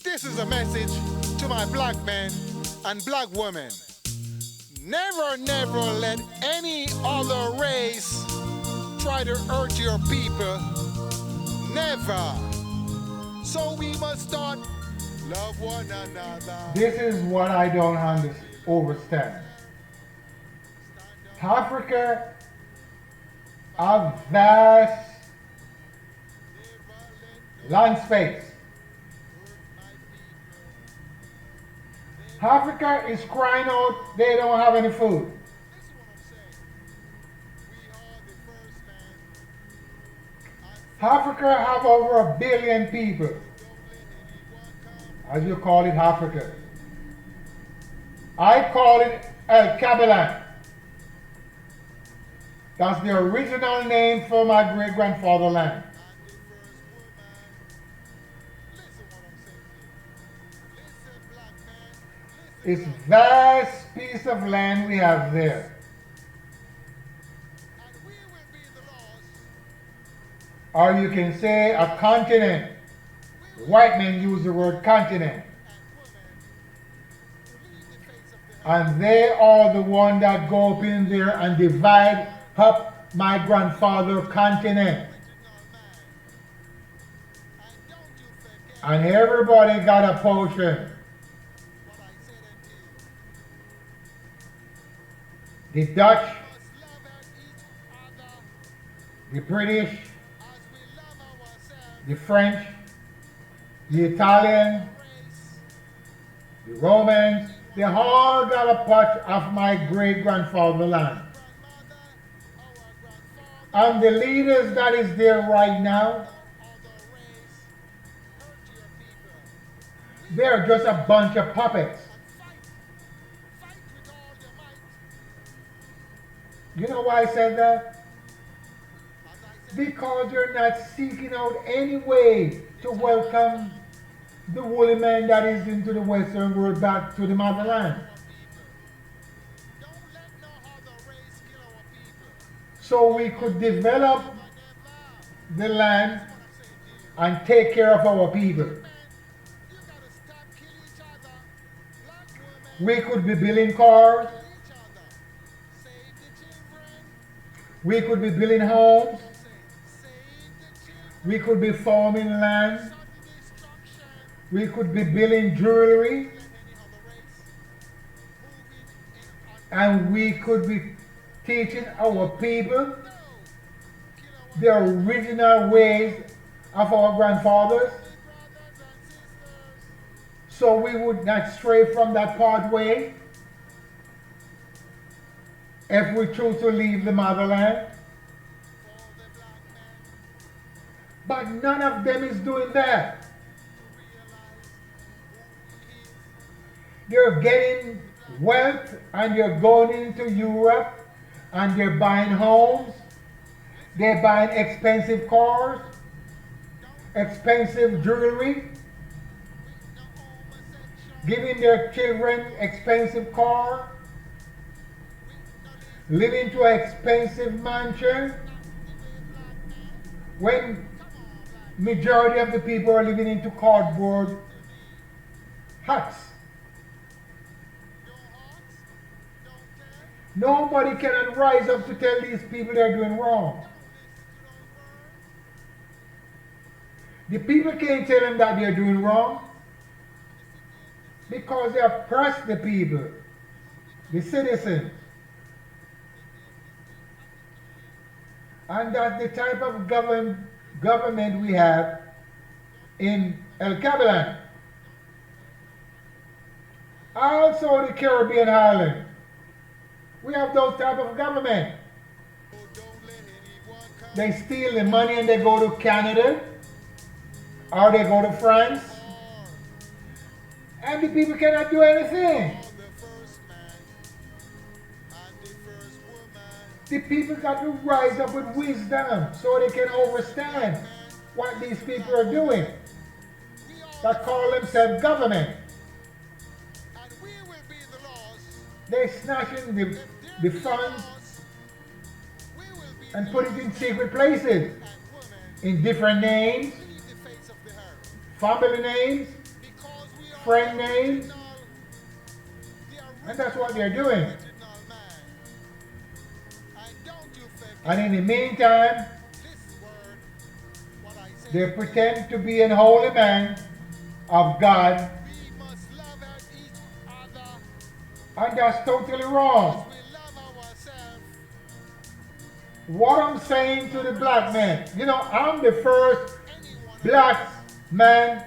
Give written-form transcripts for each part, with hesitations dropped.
This is a message to my black men and black women. Never, never let any other race try to hurt your people. Never. So we must start love one another. This is what I don't understand. Africa, a vast land space. Africa is crying out they don't have any food. Africa have over 1 billion people, as you call it, Africa. I call it El Cabelan. That's the original name for my great-grandfather land. It's vast piece of land we have there. Or you can say a continent. White men use the word continent. And they are the one that go up in there and divide up my grandfather's continent. And everybody got a portion. The Dutch, the British, the French, the Italian, the Romans, they all got a part of my great-grandfather land. And the leaders that is there right now, they're just a bunch of puppets. You know why I said that? Because you're not seeking out any way to welcome the woolly man that is into the Western world back to the motherland. So we could develop the land and take care of our people. We could be building cars. We could be building homes. We could be farming land. We could be building jewelry. And we could be teaching our people the original ways of our grandfathers, so we would not stray from that pathway if we choose to leave the motherland. But none of them is doing that. You're getting wealth and you're going into Europe and they're buying homes. They're buying expensive cars, expensive jewelry, giving their children expensive car, living to an expensive mansion, when majority of the people are living into cardboard huts. Nobody can rise up to tell these people they're doing wrong. The people can't tell them that they're doing wrong because they oppress the people, the citizens. And that's the type of government we have in El Cabelan. Also the Caribbean island. We have those type of government. They steal the money and they go to Canada or they go to France. And the people cannot do anything. The people got to rise up with wisdom so they can understand what these people are doing that call themselves government. They're snatching the funds and put it in secret places, in different names, family names, friend name, and that's what they're doing. And in the meantime, they pretend to be an holy man of God, and that's totally wrong. What I'm saying to the black man, you know, I'm the first black man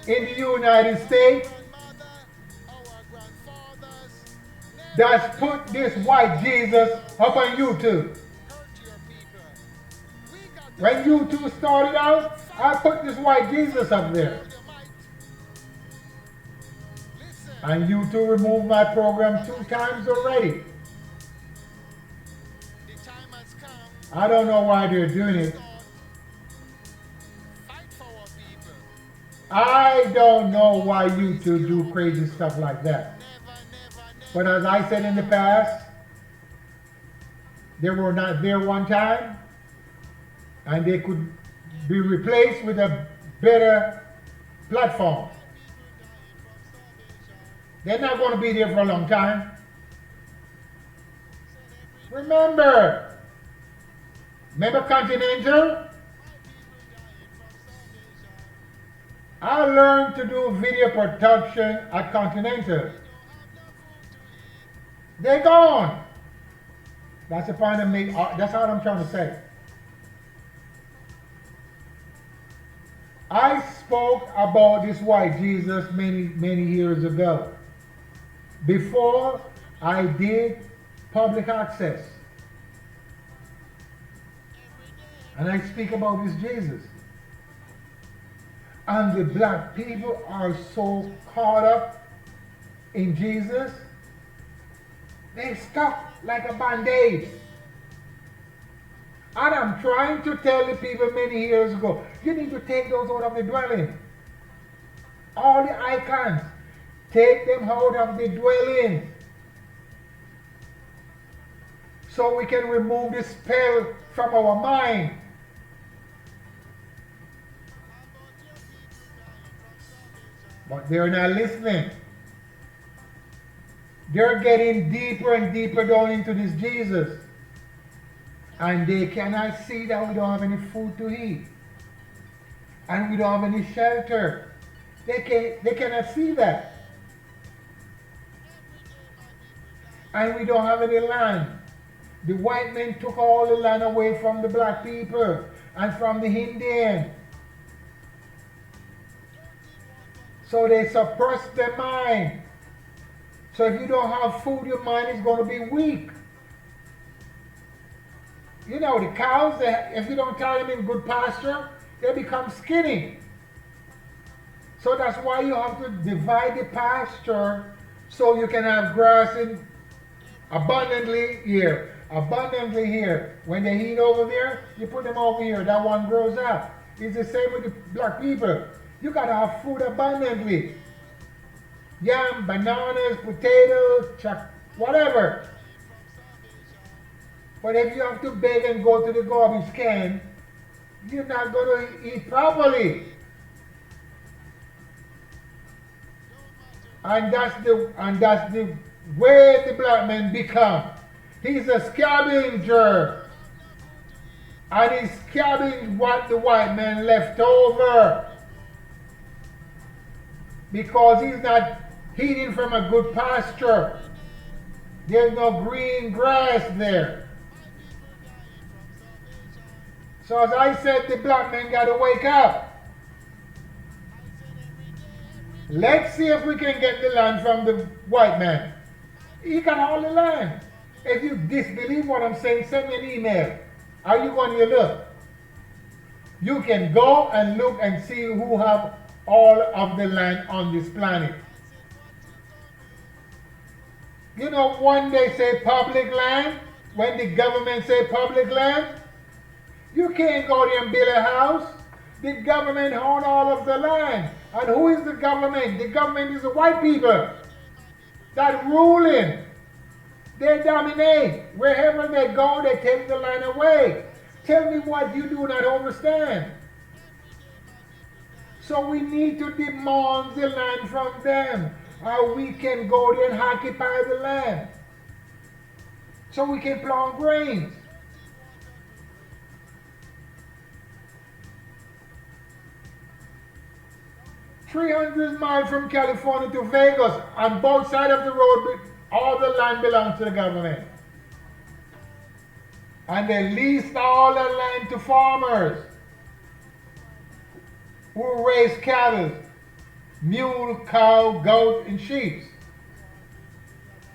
in the United States that's put this white Jesus up on YouTube. When YouTube started out, I put this white Jesus up there. And YouTube removed my program 2 times already. I don't know why they're doing it. I don't know why YouTube do crazy stuff like that. But as I said in the past, they were not there one time, and they could be replaced with a better platform. They're not going to be there for a long time. Remember Continental? I learned to do video production at Continental. They're gone. That's the point I'm making. That's all I'm trying to say. I spoke about this white Jesus many years ago, before I did public access. And I speak about this Jesus. And the black people are so caught up in Jesus, they stuck like a band-aid. And I'm trying to tell the people many years ago, you need to take those out of the dwelling. All the icons, take them out of the dwelling, so we can remove the spell from our mind. But they're not listening. They're getting deeper and deeper down into this Jesus. And they cannot see that we don't have any food to eat. And we don't have any shelter. They cannot see that. And we don't have any land. The white men took all the land away from the black people and from the Indian. So they suppress their mind. So if you don't have food, your mind is going to be weak. You know, the cows, if you don't tie them in good pasture, they become skinny. So that's why you have to divide the pasture so you can have grass in abundantly here, abundantly here. When they eat over there, you put them over here. That one grows up. It's the same with the black people. You got to have food abundantly. Yam, bananas, potatoes, whatever. But if you have to beg and go to the garbage can, you're not going to eat properly. And that's the way the black man become. He's a scavenger. And he's scavenging what the white man left over. Because he's not eating from a good pasture. There's no green grass there. So as I said, the black man got to wake up. Let's see if we can get the land from the white man. He got all the land. If you disbelieve what I'm saying, send me an email. Are you going to look? You can go and look and see who have all of the land on this planet. You know, when they say public land, when the government say public land, you can't go there and build a house. The government own all of the land. And who is the government? The government is the white people that ruling. They dominate. Wherever they go, they take the land away. Tell me what you do not understand. So we need to demand the land from them. Or we can go there and occupy the land. So we can plant grains. "300 miles from California to Vegas, on both sides of the road, all the land belongs to the government. And they leased all the land to farmers who raise cattle, mule, cow, goat, and sheep.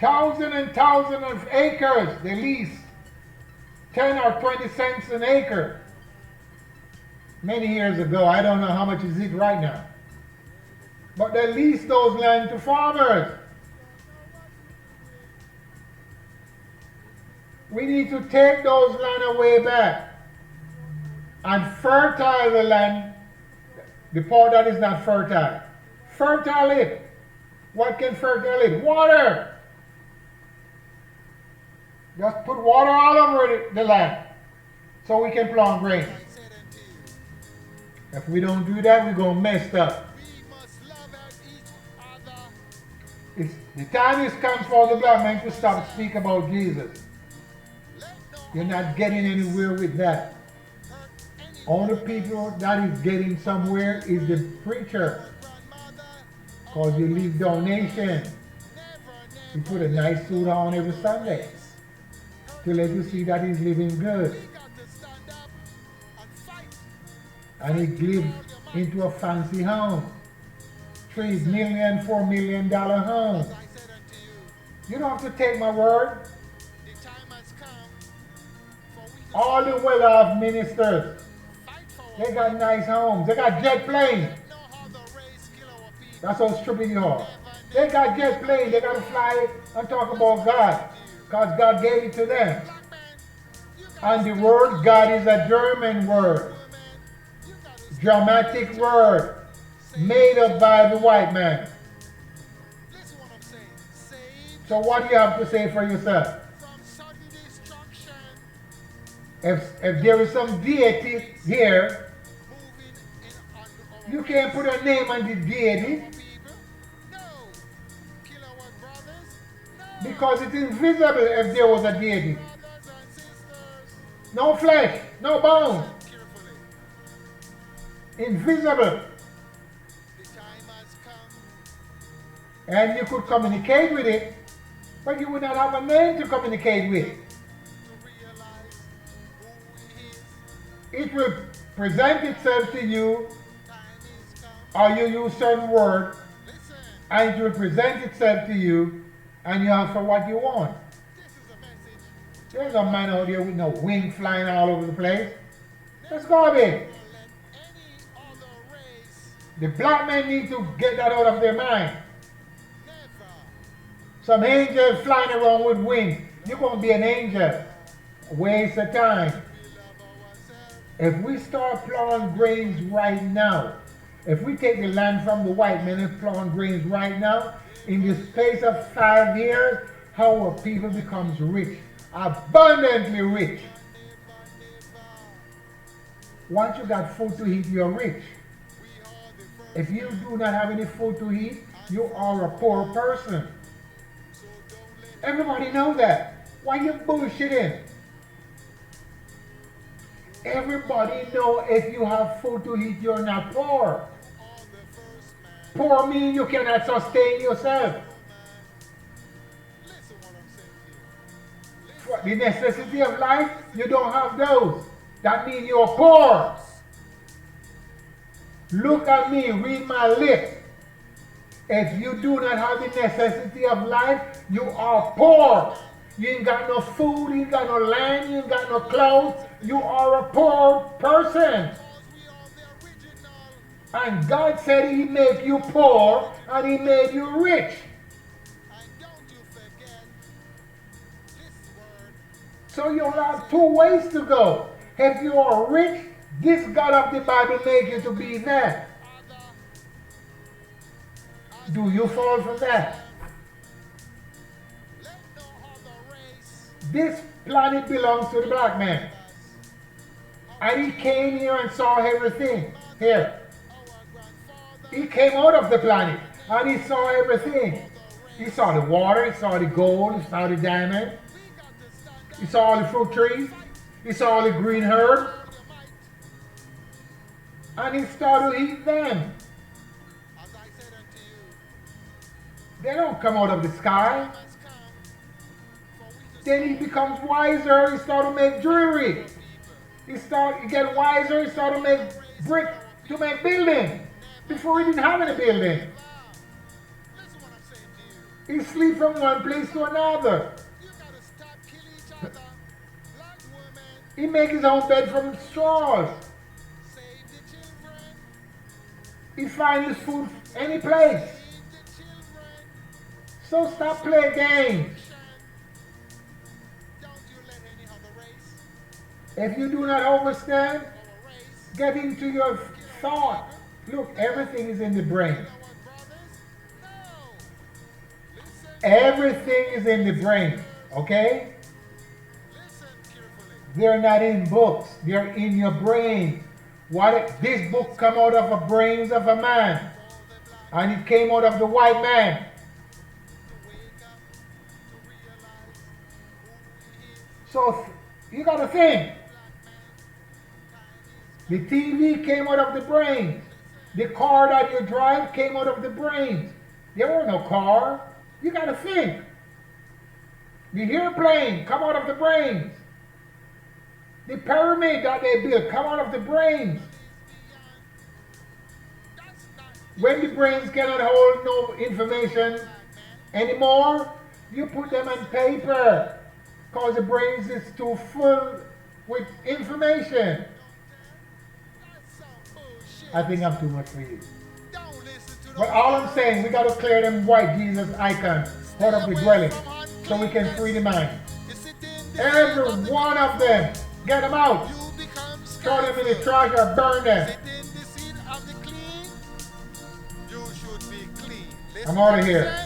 Thousands and thousands of acres they lease, 10 or 20 cents an acre. Many years ago, I don't know how much is it right now. But they lease those land to farmers. We need to take those land away back and fertile the land, the part that is not fertile. Fertile it. What can fertile it? Water. Just put water all over the land so we can plant grain. If we don't do that, we're going to mess up. The time has come for the black man to stop speaking about Jesus. You're not getting anywhere with that. Only people that is getting somewhere is the preacher. Because you leave donation. You put a nice suit on every Sunday to let you see that he's living good. And he lives into a fancy home. $3 million, $4 million home. You don't have to take my word. All the well-off ministers, they got nice homes. They got jet planes. That's how stupid you are. They got jet planes. They got to fly and talk about God, because God gave it to them. And the word God is a German word. Dramatic word. Made up by the white man. So what do you have to say for yourself? If there is some deity here, you can't put a name on the deity because it's invisible if there was a deity. No flesh, no bone. Invisible. And you could communicate with it, but you would not have a name to communicate with. It will present itself to you, or you use certain word, and it will present itself to you, and you ask for what you want. There's a man out there with no wing flying all over the place. That's garbage. The black men need to get that out of their mind. Some angels flying around with wings. You're going to be an angel. Waste of time. If we start planting grains right now, if we take the land from the white men and plant grains right now, in the space of 5 years, our people becomes rich, abundantly rich. Once you got food to eat, you're rich. If you do not have any food to eat, you are a poor person. Everybody knows that. Why you bullshitting? Everybody know if you have food to eat, you're not poor. Poor means you cannot sustain yourself. For the necessity of life, you don't have those. That means you're poor. Look at me, read my lips. If you do not have the necessity of life, you are poor. You ain't got no food, you ain't got no land, you ain't got no clothes. You are a poor person. And God said he made you poor and he made you rich. So you have 2 ways to go. If you are rich, this God of the Bible made you to be that. Do you fall for that? This planet belongs to the black man. And he came here and saw everything here. He came out of the planet and he saw everything. He saw the water, he saw the gold, he saw the diamond, he saw all the fruit trees, he saw all the green herbs, and he started to eat them. They don't come out of the sky. Then he becomes wiser, he started to make jewelry. He get wiser, he started to make brick to make buildings. Before he didn't have any building. He sleep from one place to another. He make his own bed from straws. He find his food any place. So stop playing games. If you do not understand, get into your thought. Look, everything is in the brain. Everything is in the brain, okay? They're not in books. They're in your brain. This book come out of the brains of a man. And it came out of the white man. So, you got to think. The TV came out of the brain. The car that you drive came out of the brain. There were no car. You got to think. The airplane come out of the brains. The pyramid that they built come out of the brains. When the brains cannot hold no information anymore, you put them on paper. Because the brains is too full with information. I think I'm too much for you. But all I'm saying, we got to clear them white Jesus icons out of the dwelling so we can free the mind. Every one of them, get them out. Throw them in the trash or burn them. I'm out of here.